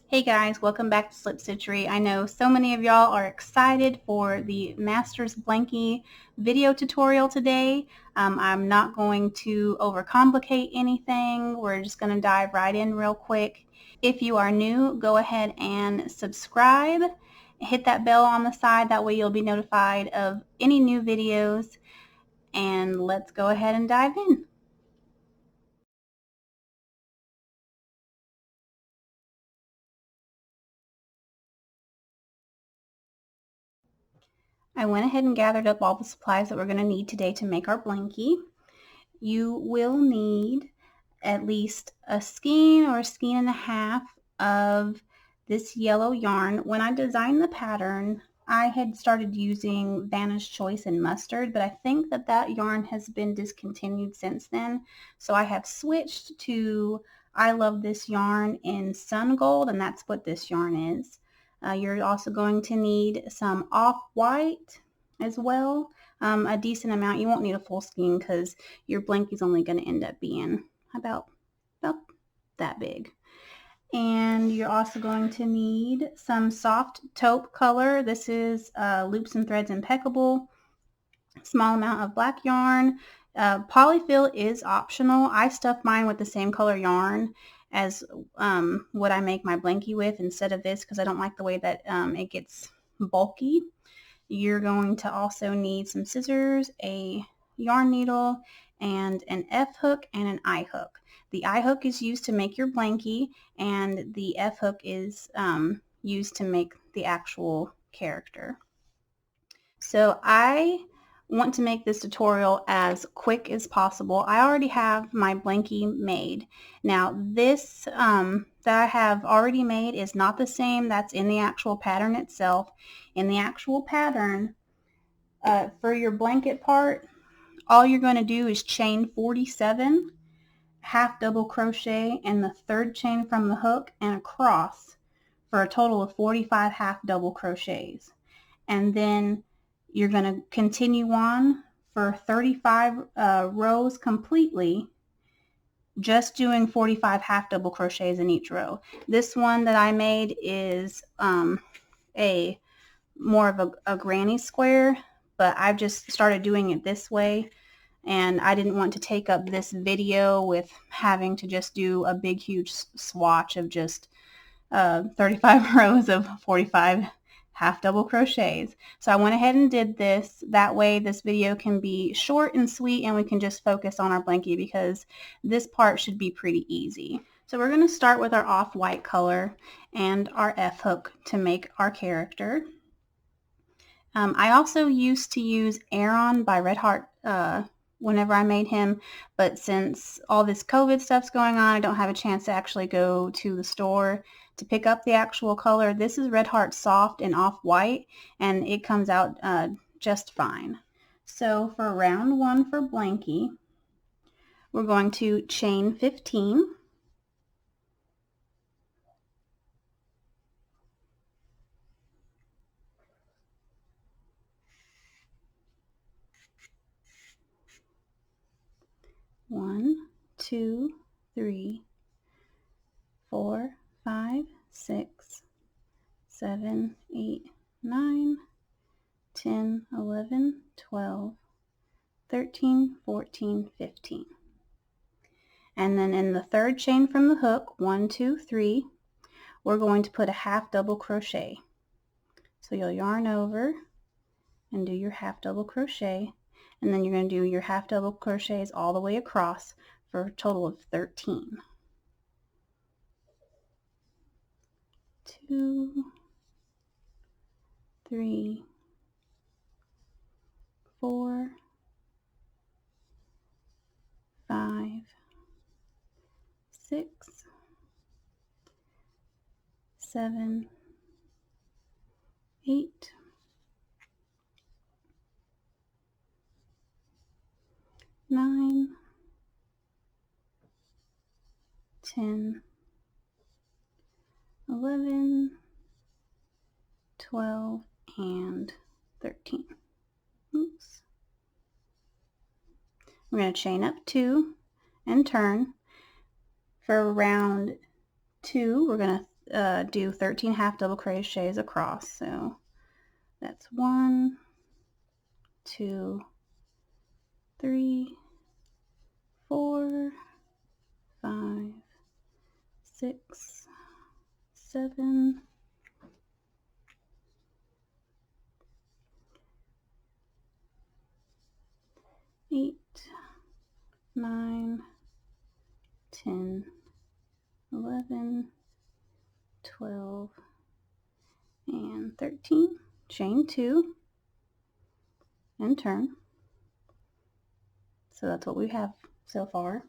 Hey guys, welcome back to Slip Stitchery. I know so many of y'all are excited for the Masters Blanky video tutorial today. I'm not going to overcomplicate anything. We're just going to dive right in real quick. If you are new, go ahead and subscribe. Hit that bell on the side, that way you'll be notified of any new videos. And let's go ahead and dive in. I went ahead and gathered up all the supplies that we're going to need today to make our blankie. You will need at least a skein or a skein and a half of this yellow yarn. When I designed the pattern, I had started using Vanna's Choice in Mustard, but I think that yarn has been discontinued since then. So I have switched to I Love This Yarn in Sungold, and that's what this yarn is. You're also going to need some off-white as well, a decent amount. You won't need a full skein because your blankie's only going to end up being about that big. And you're also going to need some soft taupe color. This is Loops and Threads Impeccable. Small amount of black yarn. Polyfill is optional. I stuff mine with the same color yarn as what I make my blankie with instead of this because I don't like the way that it gets bulky. You're going to also need some scissors, a yarn needle, and an F hook and an I hook. The I hook is used to make your blankie, and the F hook is used to make the actual character. So I want to make this tutorial as quick as possible. I already have my blankie made. Now this that I have already made is not the same that's in the actual pattern itself. In the actual pattern, for your blanket part, all you're going to do is chain 47, half double crochet in the third chain from the hook and across for a total of 45 half double crochets. And then you're going to continue on for 35 rows completely, just doing 45 half double crochets in each row. This one that I made is a more of a granny square, but I've just started doing it this way, and I didn't want to take up this video with having to just do a big huge swatch of just 35 rows of 45 half double crochets. So I went ahead and did this. That way this video can be short and sweet and we can just focus on our blankie because this part should be pretty easy. So we're going to start with our off-white color and our F hook to make our character. I also used to use Aran by Red Heart whenever I made him, but since all this COVID stuff's going on, I don't have a chance to actually go to the store to pick up the actual color. This is Red Heart Soft and Off-White, and it comes out just fine. So for round one for Blanky, we're going to chain 15. One, two, three, 4, 5, 6, 7, 8, 9, 10, 11, 12, 13, 14, 15. And then in the third chain from the hook, 1, 2, 3, we're going to put a half double crochet. So you'll yarn over and do your half double crochet, and then you're going to do your half double crochets all the way across for a total of 13. 2, 3, 4, 5, 6, 7, 8, 9, 10, 11, 12, and 13. Oops. We're going to chain up 2 and turn. For round 2, we're going to do 13 half double crochets across. So that's 1, 2, 3, 4, 5, 6, 7, 8, 9, 10, 11, 12, and 13. Chain 2 and turn. So that's what we have so far.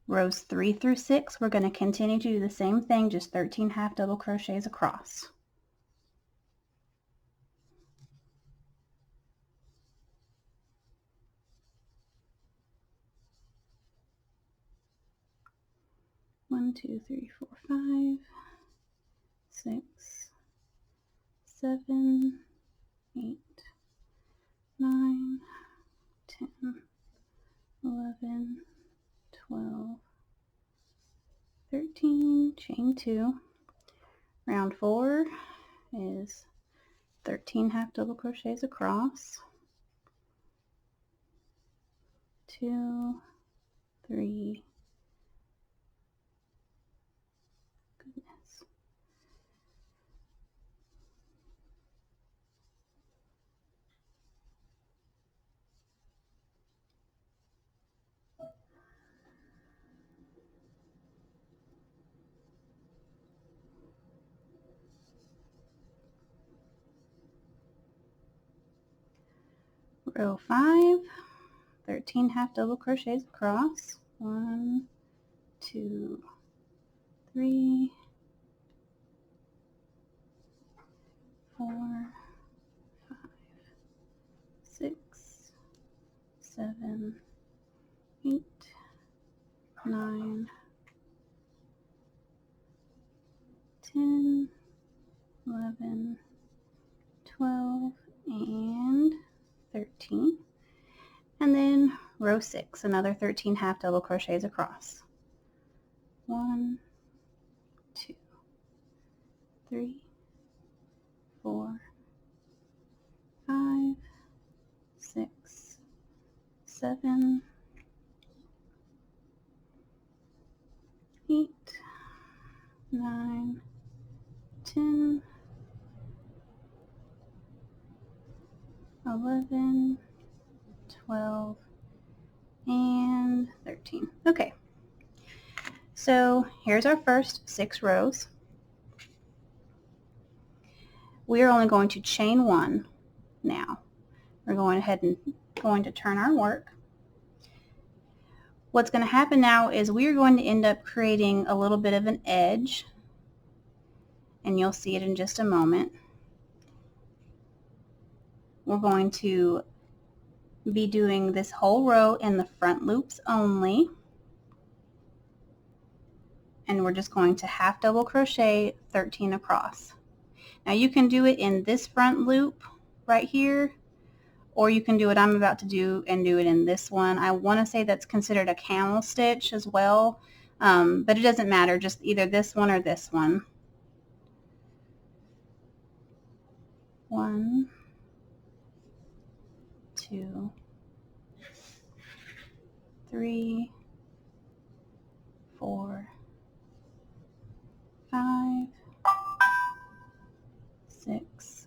Rows 3 through 6, we're going to continue to do the same thing, just 13 half double crochets across. One, 2, 3, 4, 5, 6, 7, 8, 9, 10, 11, 12, 13, chain 2. Round 4 is 13 half double crochets across. 2, 3, goodness. Row 5, 13 half double crochets across. 1, 2, 3, 4, 5, 6, 7, 8, 9, 10, 11, 12, and 13. And then row 6, another 13 half double crochets across. 1, 2, 3, 4, 5, 6, 7, 8, 9, 10, 11, 12, and 13. Okay, so here's our first 6 rows. We are only going to chain 1 now. We're going ahead and going to turn our work. What's going to happen now is we are going to end up creating a little bit of an edge, and you'll see it in just a moment. We're going to be doing this whole row in the front loops only, and we're just going to half double crochet 13 across. Now you can do it in this front loop right here, or you can do what I'm about to do and do it in this one. I want to say that's considered a camel stitch as well, but it doesn't matter, just either this one or this one. 1, 2, 3, 4, 5, 6,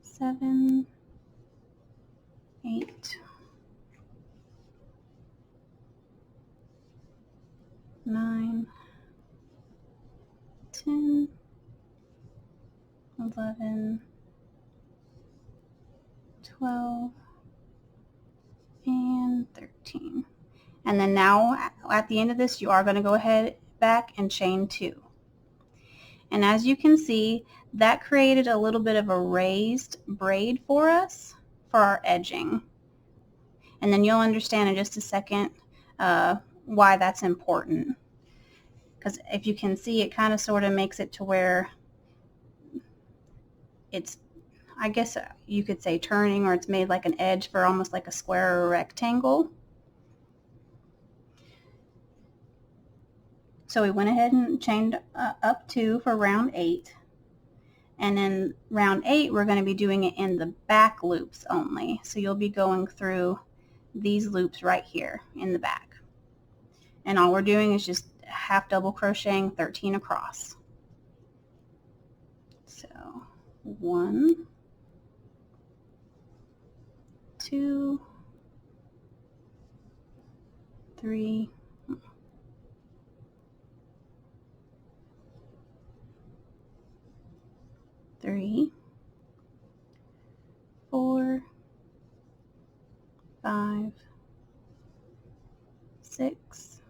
7, 8, 9, 10, 11, 12, and 13. And then now at the end of this, you are going to go ahead back and chain 2. And as you can see, that created a little bit of a raised braid for us for our edging. And then you'll understand in just a second why that's important. Because if you can see, it kind of sort of makes it to where it's, I guess you could say turning, or it's made like an edge for almost like a square or a rectangle. So we went ahead and chained up 2 for round 8. And then round 8, we're going to be doing it in the back loops only. So you'll be going through these loops right here in the back. And all we're doing is just half double crocheting 13 across. So 1, 2, 3, 3, 4, 5, 6,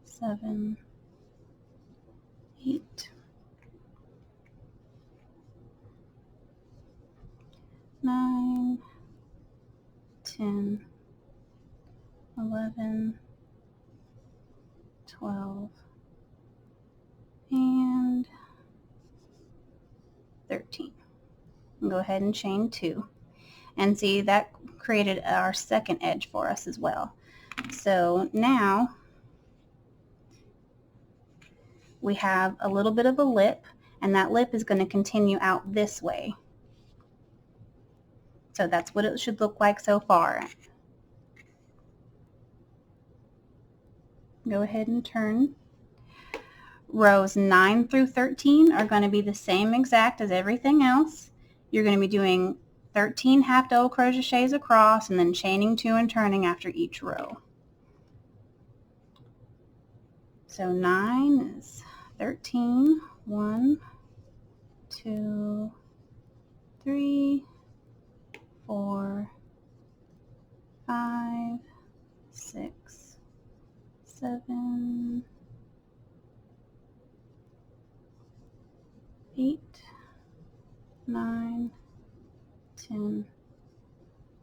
7, 8, 9, 10, 11, 12, and 13. And go ahead and chain 2. And see, that created our second edge for us as well. So now we have a little bit of a lip, and that lip is going to continue out this way. So that's what it should look like so far. Go ahead and turn. Rows 9 through 13 are going to be the same exact as everything else. You're going to be doing 13 half double crochets across and then chaining 2 and turning after each row. So 9 is 13, 1, 2, 3, 4, 5, 6, 7, 8, 9, 10,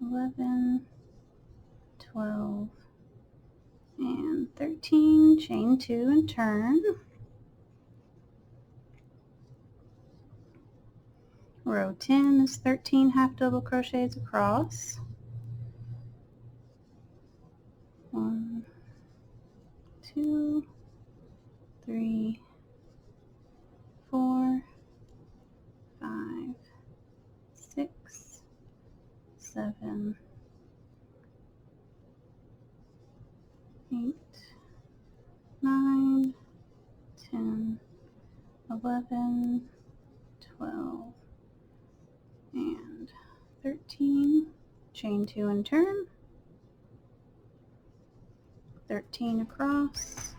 11, 12, and 13. Chain 2 and turn. Row 10 is 13 half double crochets across. 1, 2, 3, 4, 5, 6, 7, 8, 9, 10, 11, 12, and 13. Chain 2 and turn. 13 across.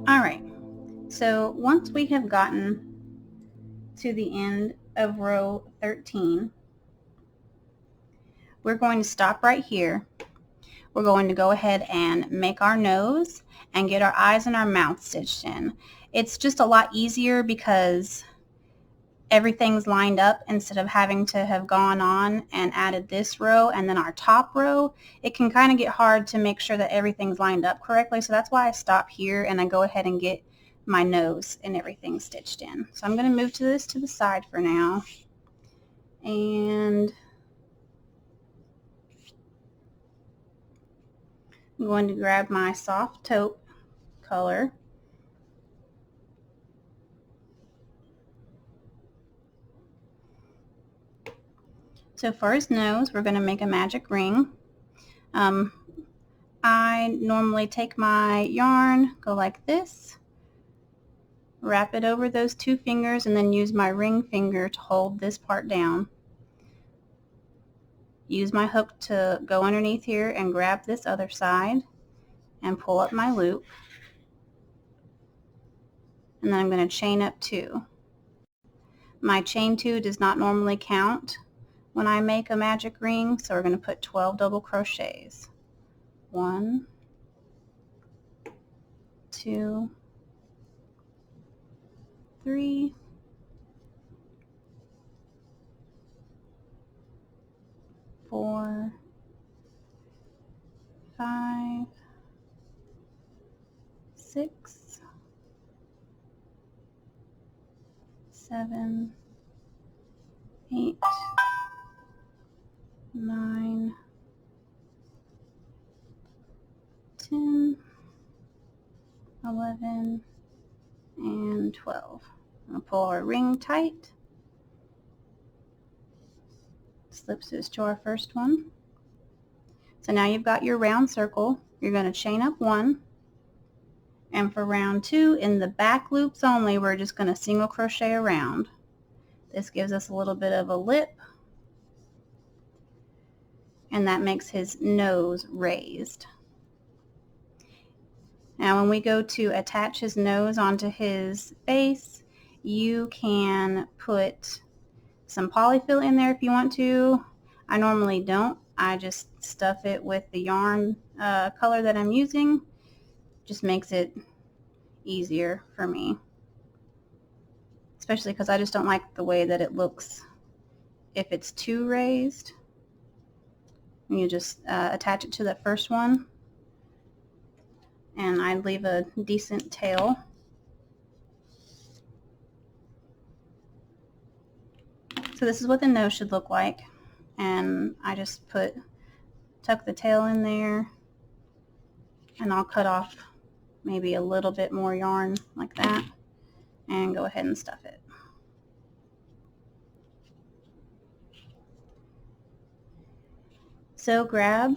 Alright, so once we have gotten to the end of row 13, we're going to stop right here. We're going to go ahead and make our nose and get our eyes and our mouth stitched in. It's just a lot easier because everything's lined up instead of having to have gone on and added this row and then our top row. It can kind of get hard to make sure that everything's lined up correctly, so that's why I stop here and I go ahead and get my nose and everything stitched in. So I'm going to move this to the side for now, and I'm going to grab my soft taupe color. So for his nose, we're going to make a magic ring. I normally take my yarn, go like this, wrap it over those two fingers, and then use my ring finger to hold this part down. Use my hook to go underneath here and grab this other side and pull up my loop. And then I'm going to chain up 2. My chain 2 does not normally count when I make a magic ring, so we're going to put 12 double crochets. 1, 2, 3, 4, 5, 6, 7, 8, 9, 10, 11, and 12. I'm going to pull our ring tight. Slip stitch to our first one. So now you've got your round circle. You're going to chain up 1. And for round 2, in the back loops only, we're just going to single crochet around. This gives us a little bit of a lip, and that makes his nose raised. Now when we go to attach his nose onto his face, you can put some polyfill in there if you want to. I normally don't. I just stuff it with the yarn color that I'm using. Just makes it easier for me, especially because I just don't like the way that it looks if it's too raised. And you just attach it to the first one, and I leave a decent tail. So this is what the nose should look like, and I just tuck the tail in there, and I'll cut off maybe a little bit more yarn like that and go ahead and stuff it. So grab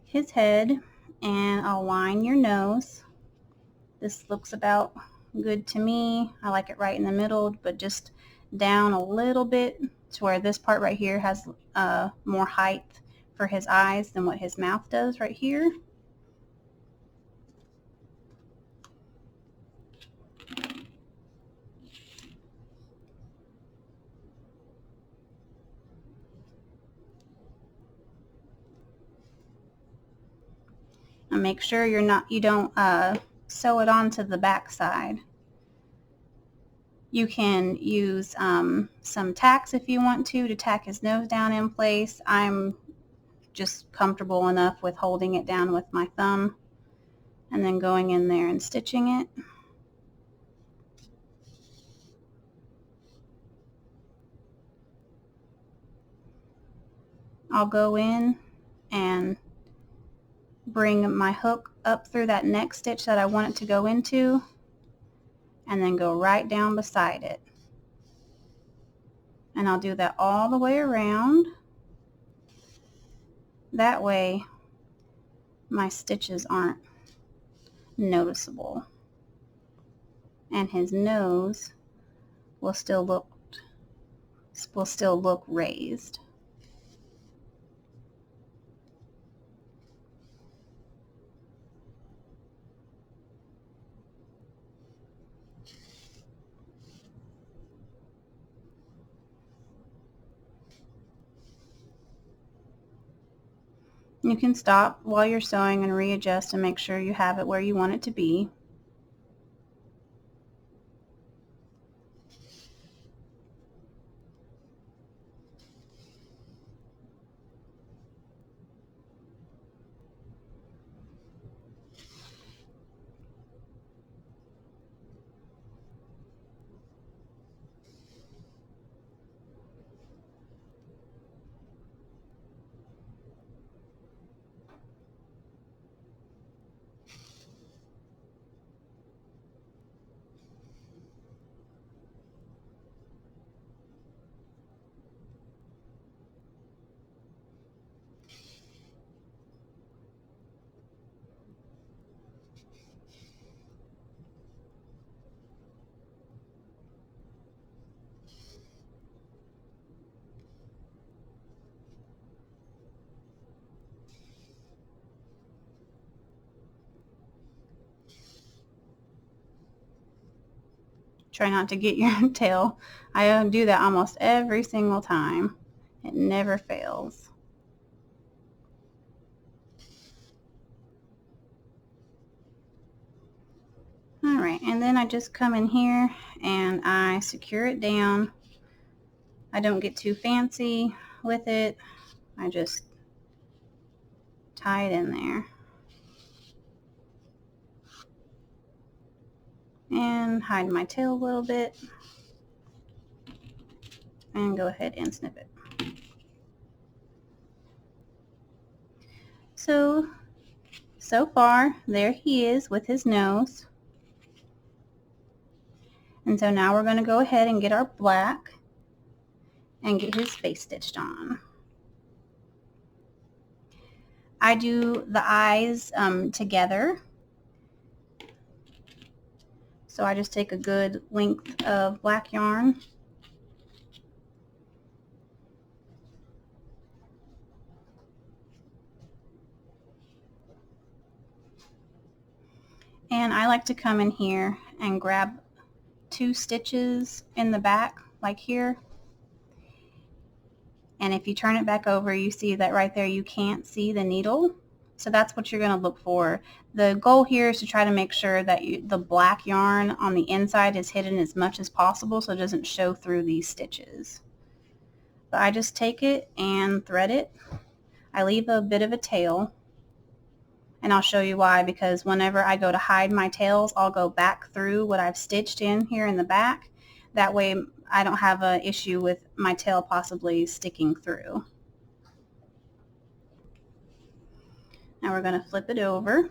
his head and I'll line your nose. This looks about good to me. I like it right in the middle, but just down a little bit to where this part right here has more height for his eyes than what his mouth does right here. And make sure you don't sew it onto the back side. You can use some tacks if you want to tack his nose down in place. I'm just comfortable enough with holding it down with my thumb and then going in there and stitching it. I'll go in and bring my hook up through that next stitch that I want it to go into, and then go right down beside it. And I'll do that all the way around. That way my stitches aren't noticeable, and his nose will still look raised. You can stop while you're sewing and readjust and make sure you have it where you want it to be. Try not to get your tail. I do that almost every single time. It never fails. Alright, and then I just come in here and I secure it down. I don't get too fancy with it. I just tie it in there. And hide my tail a little bit. And go ahead and snip it. So far, there he is with his nose. And so now we're going to go ahead and get our black and get his face stitched on. I do the eyes together. So I just take a good length of black yarn. And I like to come in here and grab 2 stitches in the back, like here. And if you turn it back over, you see that right there you can't see the needle. So that's what you're going to look for. The goal here is to try to make sure that the black yarn on the inside is hidden as much as possible so it doesn't show through these stitches. But I just take it and thread it. I leave a bit of a tail. And I'll show you why, because whenever I go to hide my tails, I'll go back through what I've stitched in here in the back. That way I don't have an issue with my tail possibly sticking through. Now we're going to flip it over.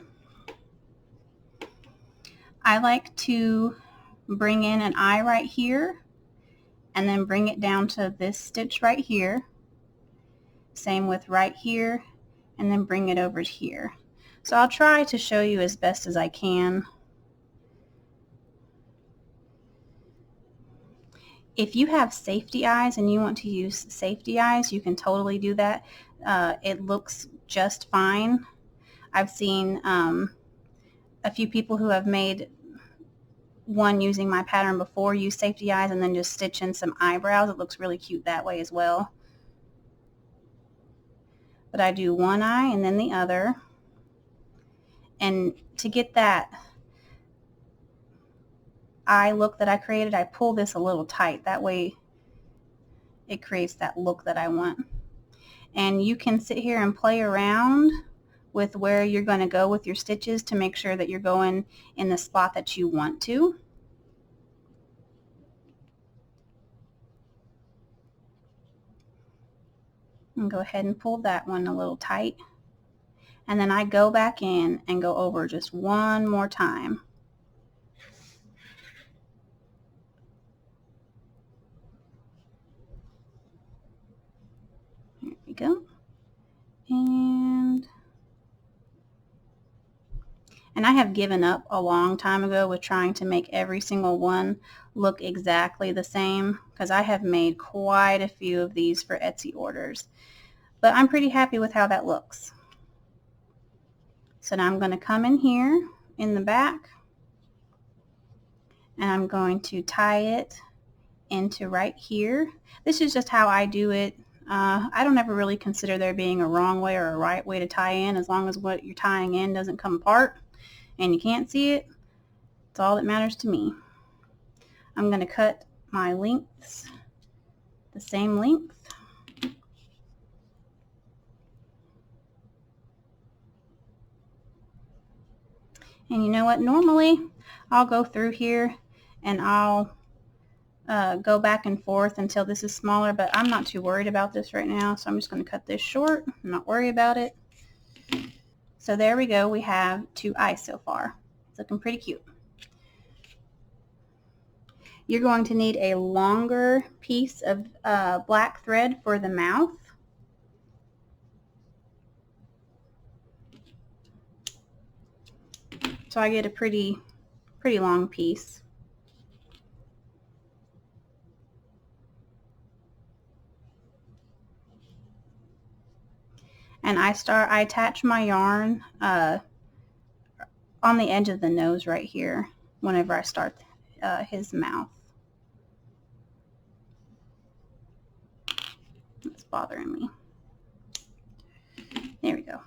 I like to bring in an eye right here and then bring it down to this stitch right here. Same with right here, and then bring it over here. So I'll try to show you as best as I can. If you have safety eyes and you want to use safety eyes, you can totally do that. It looks just fine. I've seen a few people who have made one using my pattern before use safety eyes and then just stitch in some eyebrows. It looks really cute that way as well. But I do one eye and then the other. And to get that eye look that I created, I pull this a little tight. That way it creates that look that I want. And you can sit here and play around with where you're going to go with your stitches to make sure that you're going in the spot that you want to. And go ahead and pull that one a little tight. And then I go back in and go over just one more time. There we go. And I have given up a long time ago with trying to make every single one look exactly the same, because I have made quite a few of these for Etsy orders. But I'm pretty happy with how that looks. So now I'm going to come in here in the back and I'm going to tie it into right here. This is just how I do it. I don't ever really consider there being a wrong way or a right way to tie in, as long as what you're tying in doesn't come apart and you can't see it. It's all that matters to me. I'm going to cut my lengths the same length. And you know what? Normally I'll go through here and I'll go back and forth until this is smaller, but I'm not too worried about this right now, so I'm just going to cut this short and not worry about it. So there we go. We have 2 eyes so far. It's looking pretty cute. You're going to need a longer piece of black thread for the mouth. So I get a pretty long piece. And I attach my yarn on the edge of the nose right here whenever I start his mouth. It's bothering me. There we go.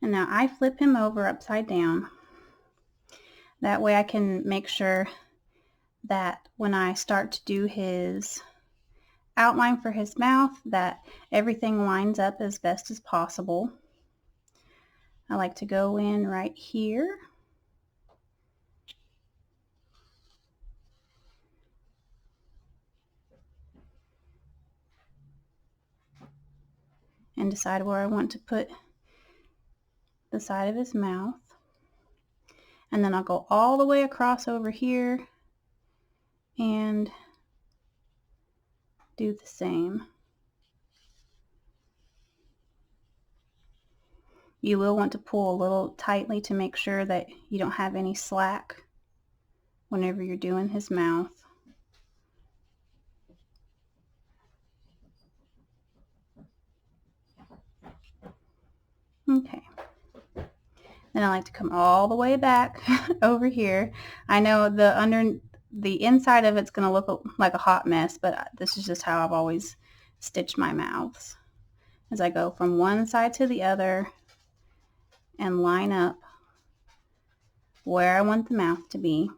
And now I flip him over upside down. That way I can make sure that when I start to do his outline for his mouth, that everything lines up as best as possible. I like to go in right here. And decide where I want to put the side of his mouth. And then I'll go all the way across over here and do the same. You will want to pull a little tightly to make sure that you don't have any slack whenever you're doing his mouth. Okay. Then I like to come all the way back over here. I know the inside of it's going to look like a hot mess, but this is just how I've always stitched my mouths. As I go from one side to the other and line up where I want the mouth to be.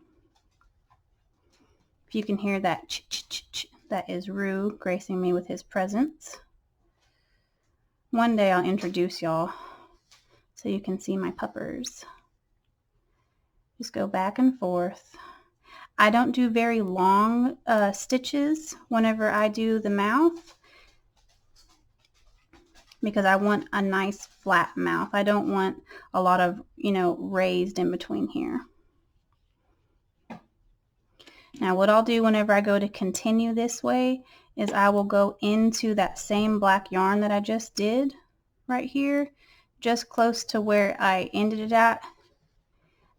If you can hear that ch-ch-ch-ch, that is Rue gracing me with his presence. One day I'll introduce y'all so you can see my puppers. Just go back and forth. I don't do very long stitches whenever I do the mouth because I want a nice flat mouth. I don't want a lot of, raised in between here. Now what I'll do whenever I go to continue this way is I will go into that same black yarn that I just did right here, just close to where I ended it at.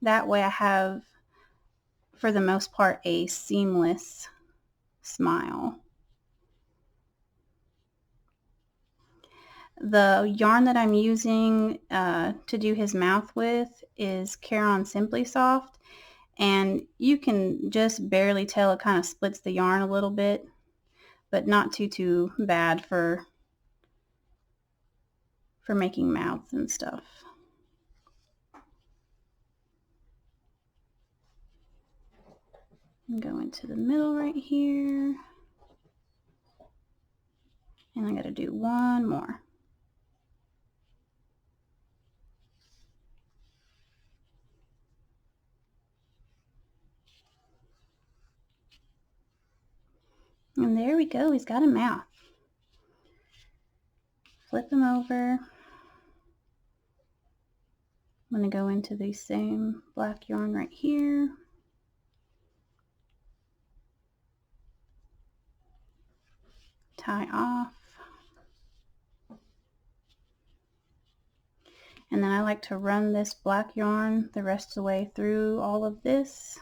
That way I have, for the most part, a seamless smile. The yarn that I'm using to do his mouth with is Aran Simply Soft, and you can just barely tell it kind of splits the yarn a little bit, but not too bad for making mouths and stuff. And go into the middle right here, and I got to do one more. And there we go, he's got a mouth. Flip him over. I'm going to go into the same black yarn right here. Tie off. And then I like to run this black yarn the rest of the way through all of this.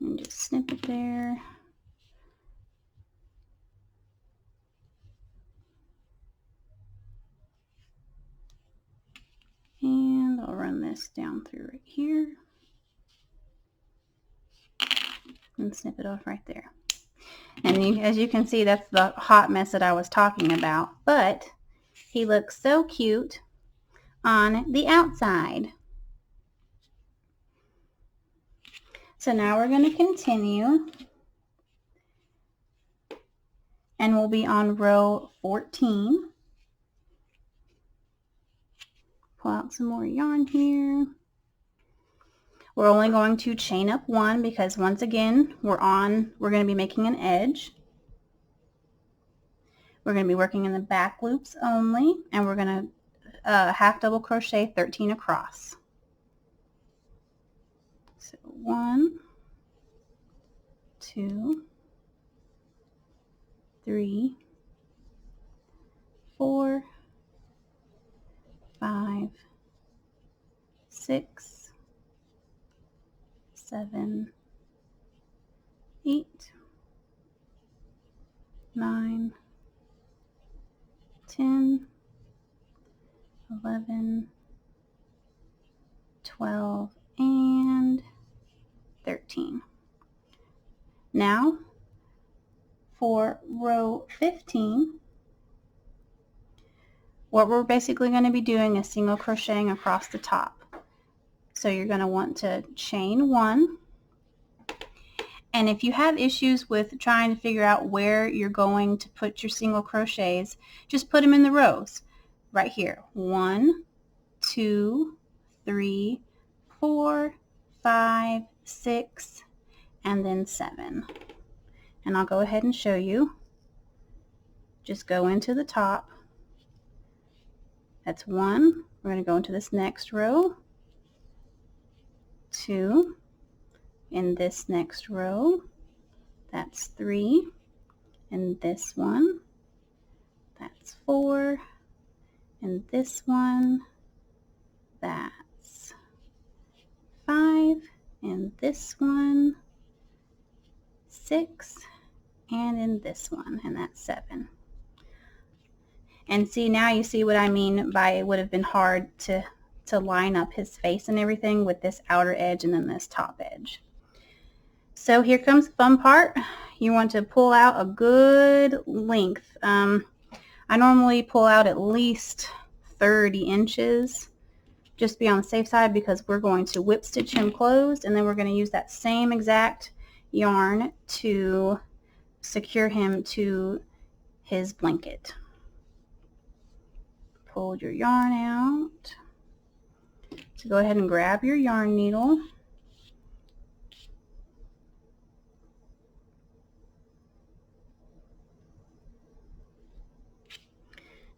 And just snip it there. this down through right here and snip it off right there. And as you can see, that's the hot mess that I was talking about, but he looks so cute on the outside. So now we're going to continue, and we'll be on row 14. Pull out some more yarn here. We're only going to chain up one because once again we're going to be making an edge. We're going to be working in the back loops only, and we're going to half double crochet 13 across. So 1, 2, 3, 4, 5, 6, 7, 8, 9, 10, 11, 12, and 13. Now for row 15, what we're basically going to be doing is single crocheting across the top. So you're going to want to chain 1. And if you have issues with trying to figure out where you're going to put your single crochets, just put them in the rows right here. 1, 2, 3, 4, 5, 6, and then 7. And I'll go ahead and show you. Just go into the top. That's 1. We're going to go into this next row. 2. In this next row, that's 3. In this one, that's 4. In this one, that's 5. In this one, 6. And in this one, and that's 7. And see, now you see what I mean by it would have been hard to line up his face and everything with this outer edge and then this top edge. So here comes the fun part. You want to pull out a good length. I normally pull out at least 30 inches, just to be on the safe side, because we're going to whip stitch him closed, and then we're going to use that same exact yarn to secure him to his blanket. Pull your yarn out. So go ahead and grab your yarn needle.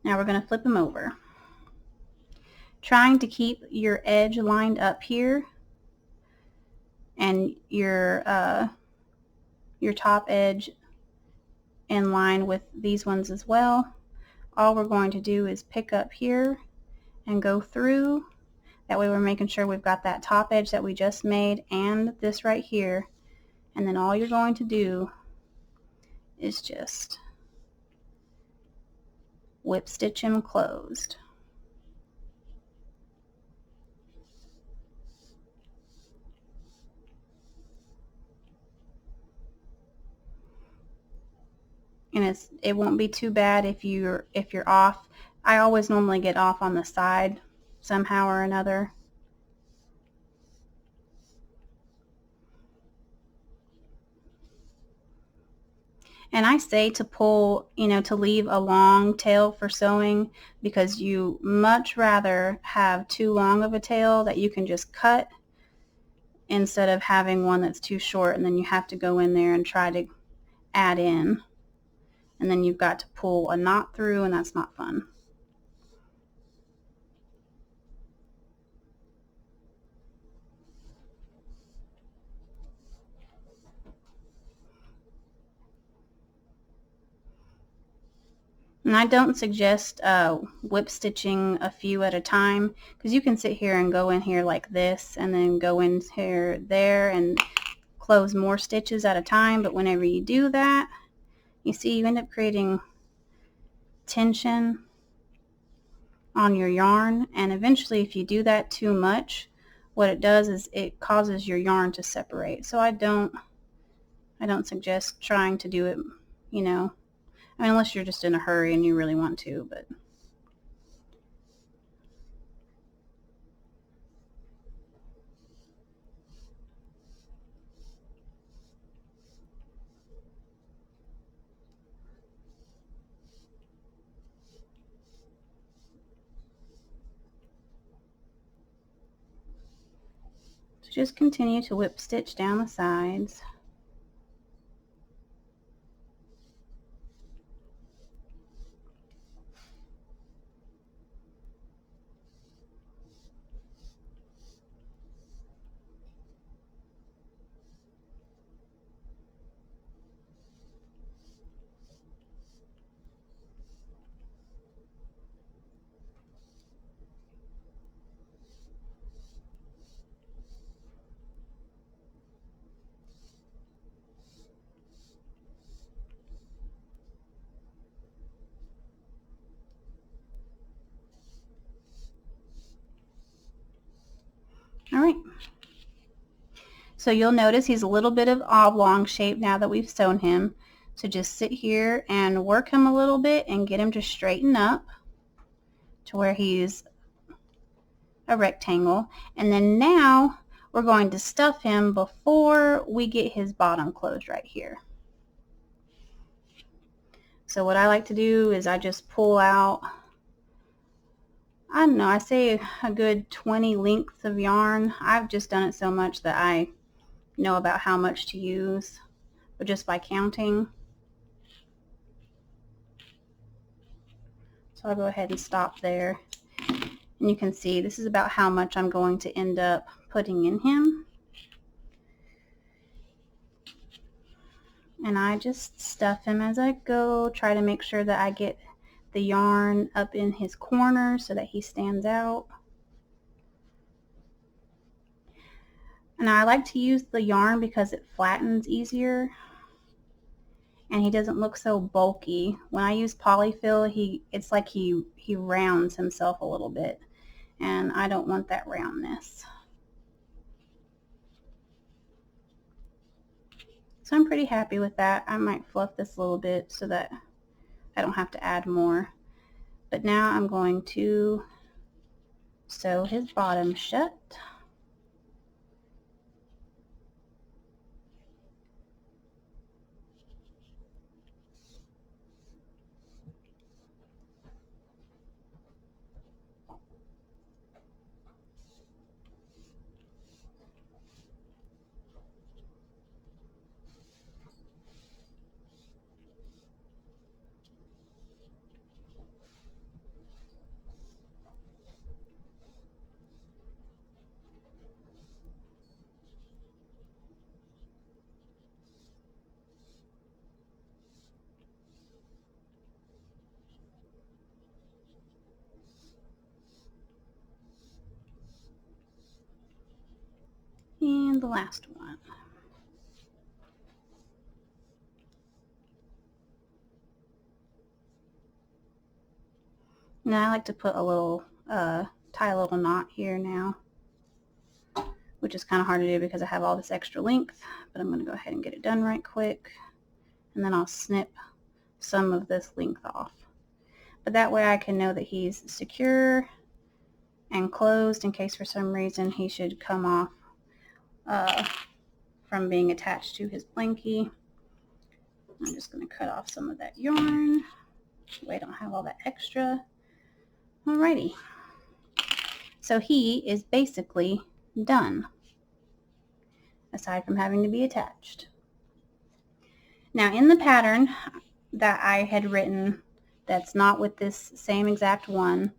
Now we're going to flip them over, trying to keep your edge lined up here and your top edge in line with these ones as well. All we're going to do is pick up here and go through. That way we're making sure we've got that top edge that we just made and this right here. And then all you're going to do is just whip stitch him closed. And it won't be too bad if you're off. I always normally get off on the side somehow or another. And I say to pull, to leave a long tail for sewing, because you much rather have too long of a tail that you can just cut instead of having one that's too short and then you have to go in there and try to add in. And then you've got to pull a knot through, and that's not fun. And I don't suggest whip stitching a few at a time, because you can sit here and go in here like this and then go in here, there, and close more stitches at a time. But whenever you do that, you see you end up creating tension on your yarn, and eventually if you do that too much, what it does is it causes your yarn to separate. So I don't suggest trying to do it, you know, I mean, unless you're just in a hurry and you really want to, but just continue to whip stitch down the sides. All right. So you'll notice he's a little bit of oblong shape now that we've sewn him. So just sit here and work him a little bit and get him to straighten up to where he's a rectangle. And then now we're going to stuff him before we get his bottom closed right here. So what I like to do is I just pull out, I don't know, I say a good 20 lengths of yarn. I've just done it so much that I know about how much to use, but just by counting. So I'll go ahead and stop there. And you can see this is about how much I'm going to end up putting in him. And I just stuff him as I go, try to make sure that I get the yarn up in his corner so that he stands out. And I like to use the yarn because it flattens easier and he doesn't look so bulky. When I use polyfill, it's like he rounds himself a little bit, and I don't want that roundness. So I'm pretty happy with that. I might fluff this a little bit so that I don't have to add more. But now I'm going to sew his bottom shut. And the last one. Now I like to put a little, tie a little knot here now, which is kind of hard to do because I have all this extra length, but I'm going to go ahead and get it done right quick. And then I'll snip some of this length off. But that way I can know that he's secure and closed in case for some reason he should come off from being attached to his blankie. I'm just going to cut off some of that yarn so I don't have all that extra. Alrighty. So he is basically done, aside from having to be attached. Now in the pattern that I had written that's not with this same exact one,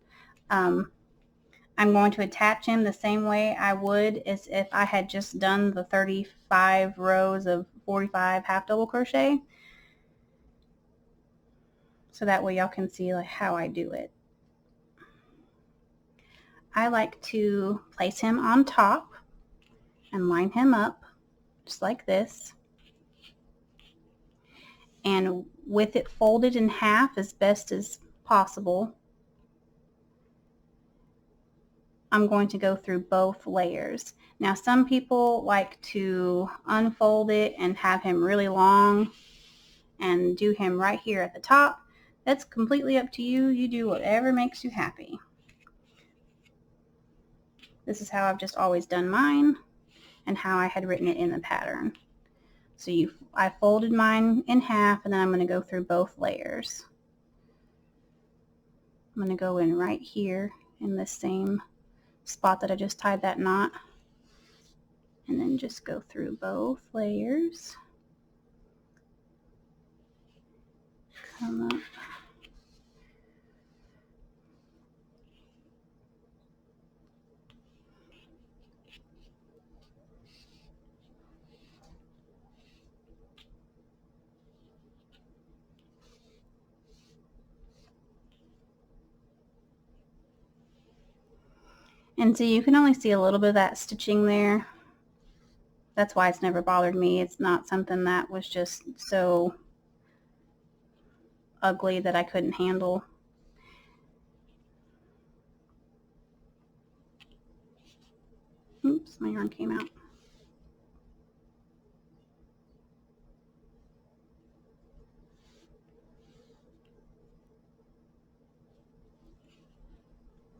I'm going to attach him the same way I would as if I had just done the 35 rows of 45 half double crochet. So that way y'all can see like how I do it. I like to place him on top and line him up just like this. And with it folded in half as best as possible, I'm going to go through both layers. Now some people like to unfold it and have him really long and do him right here at the top. That's completely up to you. You do whatever makes you happy. This is how I've just always done mine and how I had written it in the pattern. So I folded mine in half, and then I'm going to go through both layers. I'm going to go in right here in the same spot that I just tied that knot, and then just go through both layers. Come up. And so you can only see a little bit of that stitching there. That's why it's never bothered me. It's not something that was just so ugly that I couldn't handle. Oops, my yarn came out.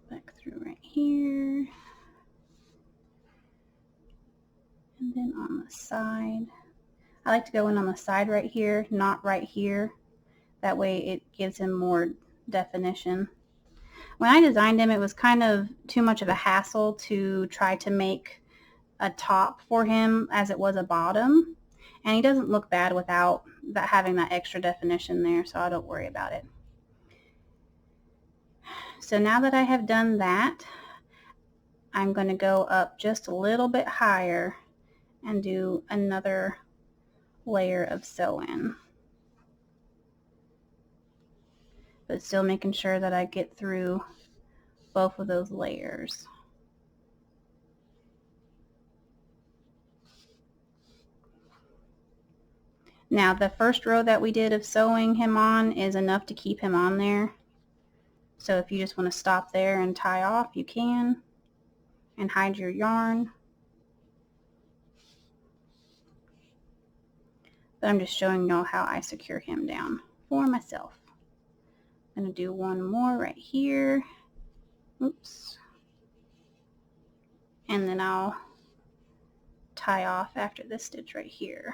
Back through right here. And then on the side. I like to go in on the side right here, not right here. That way it gives him more definition. When I designed him, it was kind of too much of a hassle to try to make a top for him as it was a bottom. And he doesn't look bad without having that extra definition there, so I don't worry about it. So now that I have done that, I'm going to go up just a little bit higher and do another layer of sew-in. But still making sure that I get through both of those layers. Now the first row that we did of sewing him on is enough to keep him on there. So if you just want to stop there and tie off, you can, and hide your yarn. But I'm just showing y'all how I secure him down for myself. I'm going to do one more right here. Oops. And then I'll tie off after this stitch right here.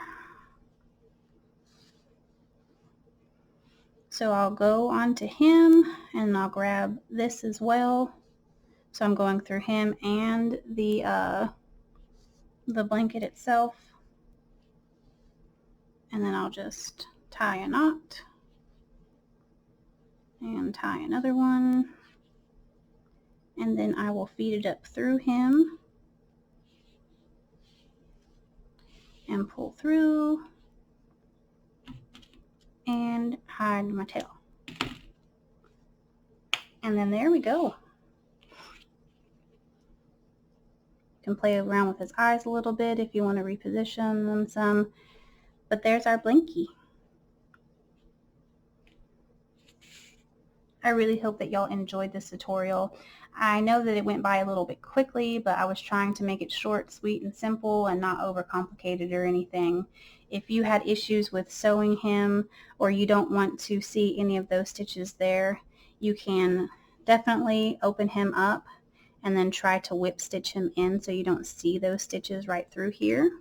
So I'll go onto him and I'll grab this as well. So I'm going through him and the blanket itself. And then I'll just tie a knot and tie another one. And then I will feed it up through him and pull through and hide my tail. And then there we go. You can play around with his eyes a little bit if you want to reposition them some. But there's our Blanky. I really hope that y'all enjoyed this tutorial. I know that it went by a little bit quickly, but I was trying to make it short, sweet, and simple and not overcomplicated or anything. If you had issues with sewing him or you don't want to see any of those stitches there, you can definitely open him up and then try to whip stitch him in so you don't see those stitches right through here.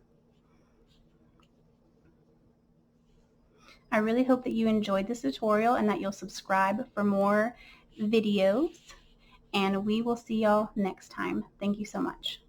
I really hope that you enjoyed this tutorial and that you'll subscribe for more videos, and we will see y'all next time. Thank you so much.